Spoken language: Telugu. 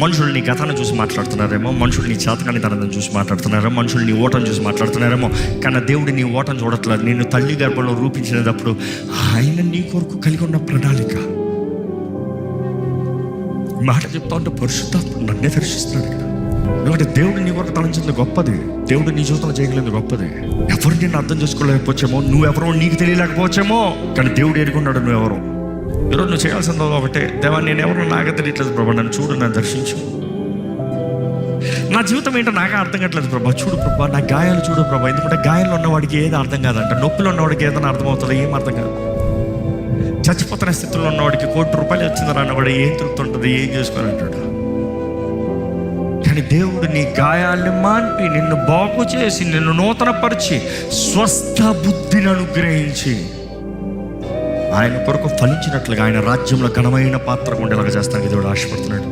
మనుషులు నీ గతాన్ని చూసి మాట్లాడుతున్నారేమో, మనుషులు నీ చేతకాని తనని చూసి మాట్లాడుతున్నారేమో, మనుషులు నీ ఓటను చూసి మాట్లాడుతున్నారేమో. కానీ దేవుడు నీ ఓటను చూడట్లేదు. నిన్ను తల్లి గర్భంలో రూపించినప్పుడు ఆయన నీ కొరకు కలిగి ఉన్న ప్రణాళిక. మాట చెప్తా ఉంటే పరిశుద్ధాత్మ నన్నే దర్శిస్తున్నాడు ఇక్కడ. ఎందుకంటే దేవుడు నీ కొరకు తలంచింది గొప్పది, దేవుడు నీ జీవితంలో చేయగలేదు గొప్పది. ఎవరు నిన్ను అర్థం చేసుకోలేకపోవచ్చేమో, నువ్వెవరో నీకు తెలియలేకపోవచ్చేమో, కానీ దేవుడు ఎరుగున్నాడు నువ్వెవరో. ఈరోజు నువ్వు చేయాల్సిందో ఒకటే, దేవా నేను ఎవరో నాకే తెలియట్లేదు ప్రభా, నన్ను చూడు, నన్ను దర్శించు. నా జీవితం ఏంటో నాకే అర్థం కావట్లేదు ప్రభా, చూడు ప్రభా, నా గాయాలు చూడు ప్రభా. ఎందుకంటే గాయాలు ఉన్నవాడికి ఏది అర్థం కాదంట, నొప్పులు ఉన్నవాడికి ఏదైనా అర్థమవుతుందో ఏం అర్థం కాదు. చచ్చిపోతున్న స్థితిలో ఉన్నవాడికి ₹1,00,00,000 వచ్చిందని అన్నవాడు ఏం తృప్తుంటుంది, ఏం చేసుకొని అంటాడు. కానీ దేవుడు నీ గాయాల్ని మాన్పి, నిన్ను బాగు చేసి, నిన్ను నూతనపరిచి, స్వస్థ బుద్ధిని అనుగ్రహించి, ఆయన కొరకు ఫలించినట్లుగా ఆయన రాజ్యంలో ఘనమైన పాత్ర ఉండేలాగా చేస్తానికి దేవుడు ఆశపడుతున్నాడు.